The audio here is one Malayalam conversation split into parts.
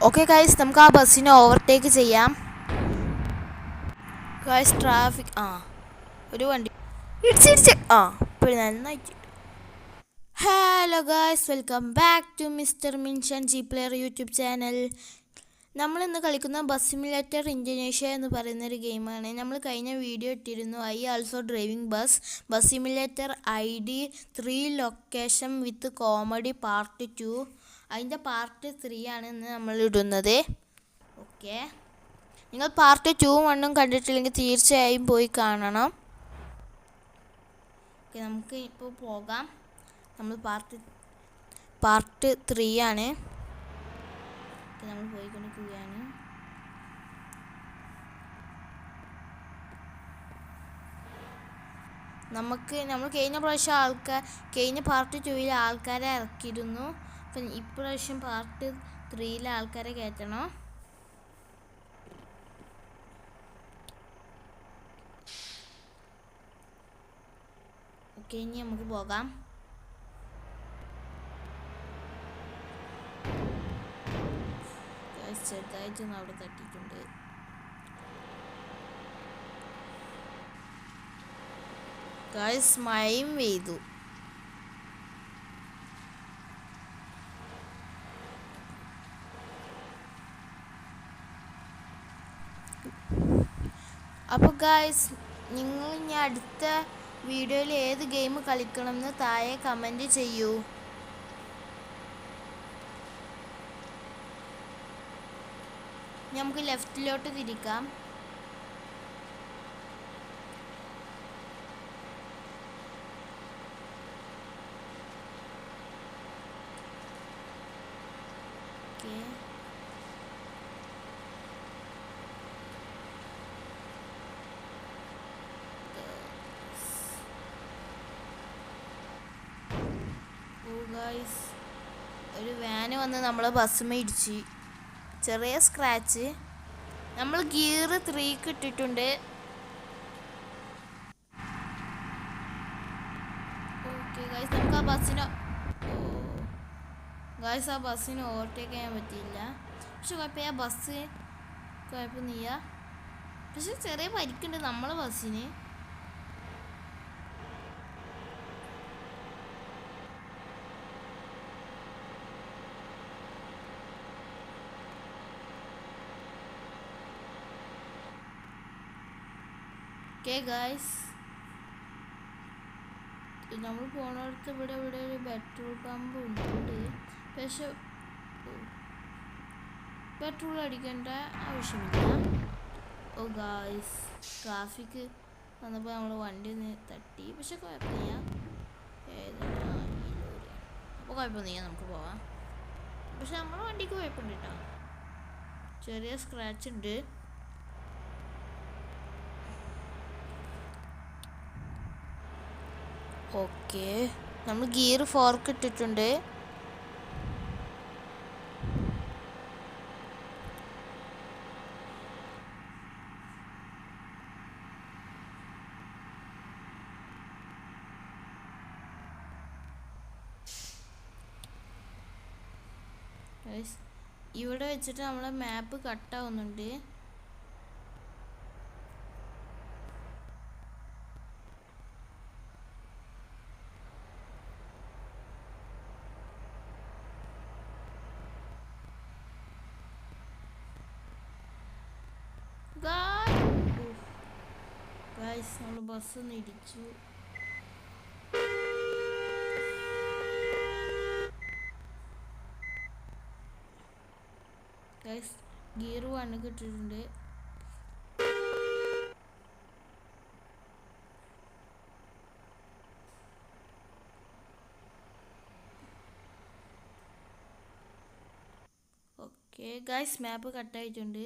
ഓക്കെ ഗൈസ്, നമുക്ക് ആ ബസ്സിനെ ഓവർടേക്ക് ചെയ്യാം. ഗൈസ് ട്രാഫിക് ഒരു വണ്ടി ഇടിച്ചിടിച്ച് ഇപ്പോൾ നന്നായിട്ട്. Hello guys, welcome back to mister Minshan G player YouTube channel. നമ്മളിന്ന് കളിക്കുന്ന ബസ് സിമുലേറ്റർ ഇന്തോനേഷ്യ എന്ന് പറയുന്നൊരു ഗെയിമാണ്. നമ്മൾ കഴിഞ്ഞ വീഡിയോ ഇട്ടിരുന്നു, I also driving bus simulator ID 3 location with comedy part 2. അതിൻ്റെ പാർട്ട് 3 ആണ് ഇന്ന് നമ്മൾ ഇടുന്നത്. ഓക്കെ, നിങ്ങൾ പാർട്ട് 2 1 കണ്ടിട്ടില്ലെങ്കിൽ തീർച്ചയായും പോയി കാണണം. ഓക്കെ, നമുക്ക് ഇപ്പോൾ പോകാം. നമ്മൾ പാർട്ട് 3 ആണ്. നമ്മൾ പോയിക്കൊണ്ടിരിക്കുകയാണ്. നമ്മൾ കഴിഞ്ഞ പ്രാവശ്യം കഴിഞ്ഞ പാർട്ട് 2 ആൾക്കാരെ ഇറക്കിയിരുന്നു. അപ്പം ഇപ്രാവശ്യം പാർട്ട് 3 ആൾക്കാരെ കയറ്റണം. ഓക്കെ, ഇനി നമുക്ക് പോകാം. ചെറുതായിട്ടൊന്ന് അവിടെ തട്ടിയിട്ടുണ്ട്. ഗൈസ്, മഴയും പെയ്തു. അപ്പോൾ ഗൈസ്, നിങ്ങൾ ഇനി അടുത്ത വീഡിയോയിൽ ഏത് ഗെയിം കളിക്കണമെന്ന് താഴെ കമൻറ്റ് ചെയ്യൂ. നമുക്ക് ലെഫ്റ്റിലോട്ട് തിരിക്കാം. ഓക്കെ, ഗൈസ്, ഒരു വാന് വന്ന് നമ്മളെ ബസ്സുമേ ഇടിച്ച്. ചെറിയ സ്ക്രാച്ച്. നമ്മൾ ഗിയർ 3 ഇട്ടിട്ടുണ്ട്. ഓക്കെ ഗൈസ്, നമുക്ക് ആ ബസ്സിന് ഓവർടേക്ക് ചെയ്യാൻ പറ്റിയില്ല. പക്ഷെ കുഴപ്പമില്ല, ബസ് കുഴപ്പമൊന്നുമില്ല. പക്ഷെ ചെറിയ പരിക്കുണ്ട് നമ്മളെ ബസ്സിന്. ഓക്കെ ഗൈസ്, നമ്മൾ പോണടുത്ത് ഇവിടെ ഒരു പെട്രോൾ പമ്പ് ഉണ്ട്. പക്ഷെ പെട്രോൾ അടിക്കേണ്ട ആവശ്യമില്ല. ഓ ഗൈസ്, ട്രാഫിക് വന്നപ്പോൾ നമ്മൾ വണ്ടി ഒന്ന് തട്ടി. പക്ഷെ കുഴപ്പമില്ല, അപ്പോൾ കുഴപ്പമൊന്നുമില്ല, നമുക്ക് പോവാം. പക്ഷെ നമ്മുടെ വണ്ടിക്ക് കുഴപ്പമുണ്ട് കേട്ടോ, ചെറിയ സ്ക്രാച്ച് ഉണ്ട്. ഓക്കെ, നമ്മൾ ഗിയർ 4 ഇട്ടിട്ടുണ്ട്. ഇവിടെ വെച്ചിട്ട് നമ്മളെ മാപ്പ് കട്ടാവുന്നുണ്ട്. ഗൈസ്, നമ്മൾ ബസ്സൊന്ന് ഇടിച്ചു. ഗൈസ്, ഗിയർ 1 ഇട്ടിട്ടുണ്ട്. ഓക്കെ ഗൈസ്, മാപ്പ് കട്ടായിട്ടുണ്ട്.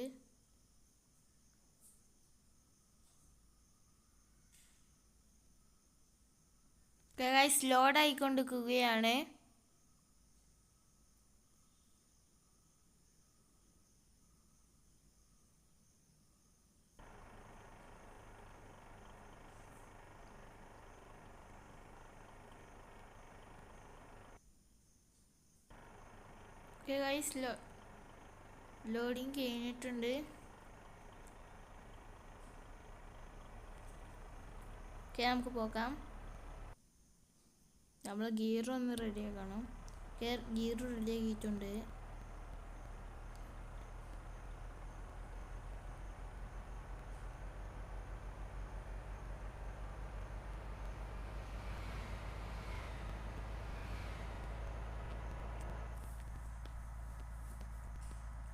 ഗൈസ്, ലോഡ് ആയിക്കൊണ്ടിരിക്കുകയാണ്. Okay guys, look. ലോഡിങ് കഴിഞ്ഞിട്ടുണ്ട്. ഓക്കെ, നമുക്ക് പോകാം. നമ്മൾ ഗിയർ ഒന്ന് റെഡിയാക്കണം. ഗിയർ റെഡിയാക്കിയിട്ടുണ്ട്.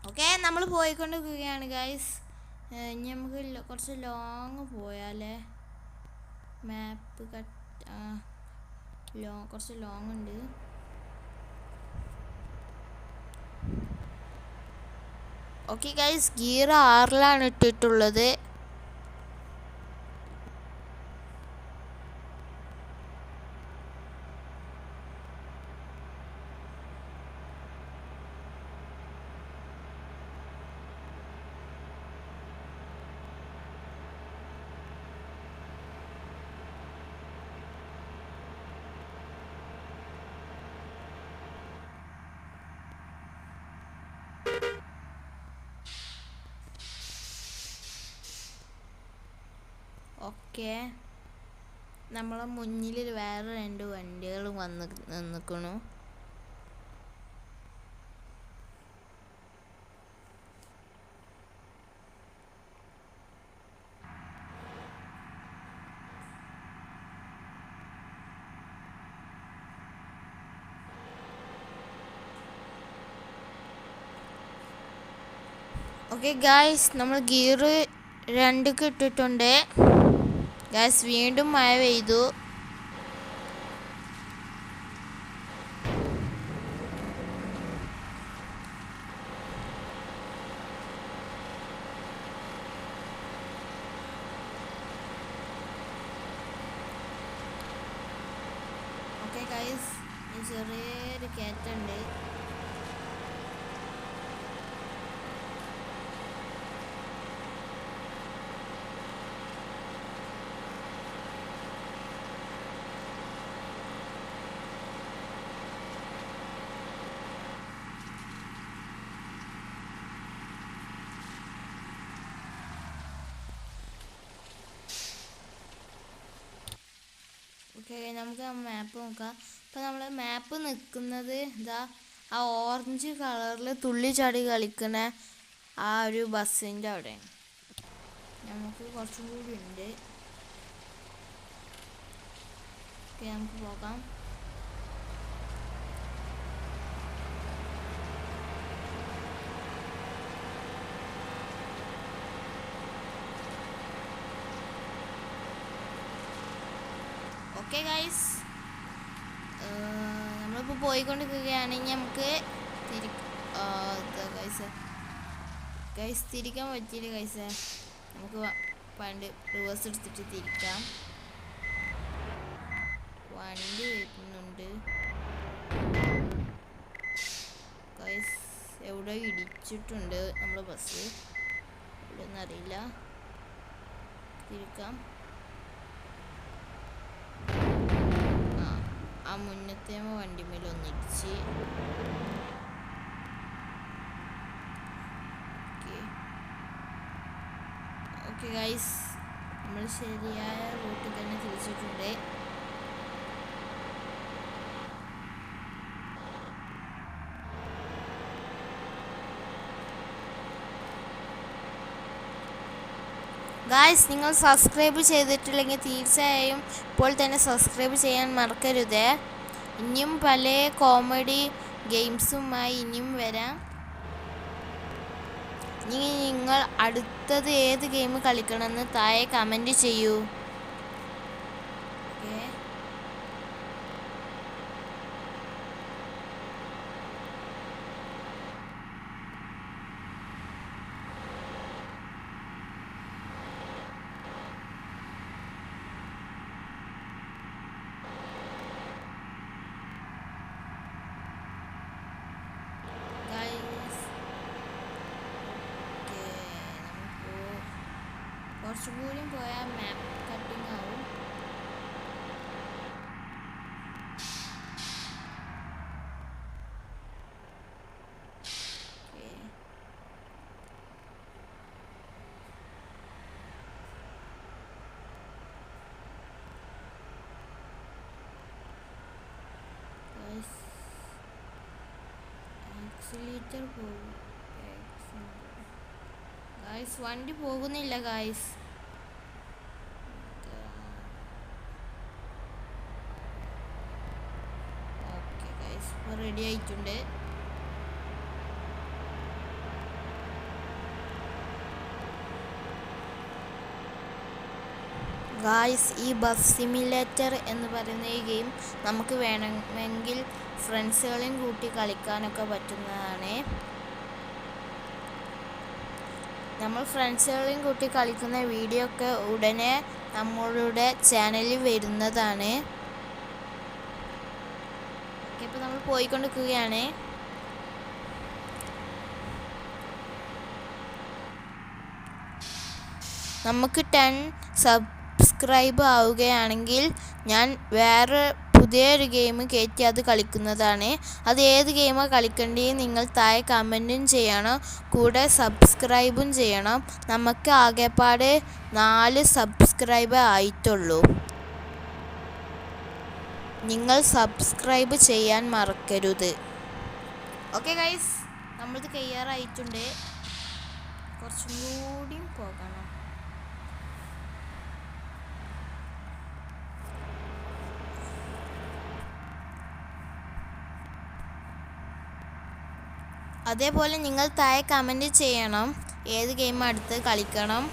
ഓക്കെ, നമ്മൾ പോയിക്കൊണ്ടിരിക്കുകയാണ് ഗൈസ്. ഇനി നമുക്ക് കുറച്ച് ലോങ് പോയാലേ. മാപ്പ് കുറച്ച് ലോങ് ഉണ്ട്. ഓക്കെ ഗൈസ്, ഗിയർ 6 ഇട്ടിട്ടുള്ളത്. ഓക്കെ, നമ്മളെ മുന്നിൽ വേറെ 2 വണ്ടികൾ വന്ന് നിൽക്കണു. ഓക്കെ ഗായ്സ്, നമ്മൾ ഗിയർ 2 ഇട്ടിട്ടുണ്ട്. ഗായ്സ്, വീണ്ടും മഴ പെയ്തു. ഓക്കെ ഗായ്സ്, ചെറിയൊരു കയറ്റുണ്ട്. ഓക്കെ, നമുക്ക് മാപ്പ് നോക്കാം. അപ്പോൾ നമ്മൾ മാപ്പ് നിൽക്കുന്നത് ഇതാ ആ ഓറഞ്ച് കളറിൽ തുള്ളി ചാടി കളിക്കുന്ന ആ ഒരു ബസ്സിൻ്റെ അവിടെയാണ്. നമുക്ക് കുറച്ചും കൂടി ഉണ്ട്. ഓക്കെ, നമുക്ക് പോകാം. ഓക്കെ ഗൈസ്, നമ്മളിപ്പോൾ പോയിക്കൊണ്ടിരിക്കുകയാണെങ്കിൽ നമുക്ക് ഗൈസ് തിരിക്കാൻ പറ്റിയില്ല ഗൈസ്. നമുക്ക് പണ്ട് റിവേഴ്സ് എടുത്തിട്ട് തിരിക്കാം. വണ്ടി വരുന്നുണ്ട് ഗൈസ്. എവിടെ ഇടിച്ചിട്ടുണ്ട് നമ്മുടെ ബസ്, ഇവിടെ ഒന്നും അറിയില്ല. തിരിക്കാം. ആ മുന്നത്തെ വണ്ടിമേൽ ഒന്നിടിച്ച്. ഓക്കെ ഗൈസ്, നമ്മൾ ശരിയായ റൂട്ടിൽ തന്നെ തിരിച്ചിട്ടുണ്ട്. ഗായ്സ്, നിങ്ങൾ സബ്സ്ക്രൈബ് ചെയ്തിട്ടില്ലെങ്കിൽ തീർച്ചയായും ഇപ്പോൾ തന്നെ സബ്സ്ക്രൈബ് ചെയ്യാൻ മറക്കരുത്. ഇനിയും പല കോമഡി ഗെയിംസുമായി ഇനിയും വരാം. ഇനി നിങ്ങൾ അടുത്തത് ഏത് ഗെയിം കളിക്കണമെന്ന് താഴെ കമൻറ്റ് ചെയ്യൂ. ഓക്കെ, കുറച്ചും കൂടി പോയാൽ മാപ്പ് കട്ടിങ് ആവും. ആക്സിലേറ്റർ പോകും. ഗായ്സ് വണ്ടി പോകുന്നില്ല ഗായ്സ്. ഓക്കെ ഗായ്സ്, ഇപ്പോൾ റെഡി ആയിട്ടുണ്ട്. ഗായ്സ്, ഈ ബസ് സിമുലേറ്റർ എന്ന് പറയുന്ന ഈ ഗെയിം നമുക്ക് വേണമെങ്കിൽ ഫ്രണ്ട്സുകളെയും കൂട്ടി കളിക്കാനൊക്കെ പറ്റുന്നതാണ്. നമ്മൾ ഫ്രണ്ട്സുകളെയും കൂട്ടി കളിക്കുന്ന വീഡിയോ ഒക്കെ ഉടനെ നമ്മളുടെ ചാനലിൽ വരുന്നതാണ്. ഓക്കെ, ഇപ്പോൾ നമ്മൾ പോയിക്കൊണ്ടിരിക്കുകയാണ്. നമുക്ക് 10 സബ്സ്ക്രൈബ് ആവുകയാണെങ്കിൽ ഞാൻ വേറെ പുതിയൊരു ഗെയിം കയറ്റി അത് കളിക്കുന്നതാണ്. അത് ഏത് ഗെയിമാണ് കളിക്കേണ്ടതെന്ന് നിങ്ങൾ താഴെ കമൻറ്റും ചെയ്യണം, കൂടെ സബ്സ്ക്രൈബും ചെയ്യണം. നമുക്ക് ആകെപ്പാട് 4 സബ്സ്ക്രൈബ് ആയിട്ടുള്ളൂ. നിങ്ങൾ സബ്സ്ക്രൈബ് ചെയ്യാൻ മറക്കരുത്. ഓക്കെ ഗൈസ്, നമ്മളിത് കയ്യാറായിട്ടുണ്ട്. കുറച്ചും കൂടിയും പോകണം. അതേപോലെ നിങ്ങൾ താഴെ കമൻറ്റ് ചെയ്യണം ഏത് ഗെയിം അടുത്ത് കളിക്കണം.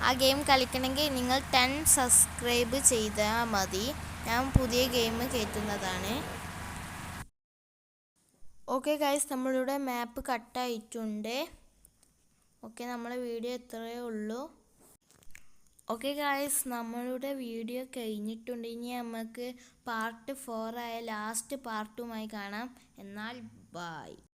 ആ ഗെയിം കളിക്കണമെങ്കിൽ നിങ്ങൾ 10 സബ്സ്ക്രൈബ് ചെയ്താൽ മതി. ഞാൻ പുതിയ ഗെയിം കയറ്റുന്നതാണ്. ഓക്കെ ഗൈസ്, നമ്മളിവിടെ മാപ്പ് കട്ടായിട്ടുണ്ട്. ഓക്കെ, നമ്മളെ വീഡിയോ ഇത്രയേ ഉള്ളൂ. ഓക്കെ ഗൈസ്, നമ്മളുടെ വീഡിയോ കഴിഞ്ഞിട്ടുണ്ട്. ഇനി നമുക്ക് പാർട്ട് 4 ആയ ലാസ്റ്റ് പാർട്ടുമായി കാണാം. എന്നാൽ ബൈ.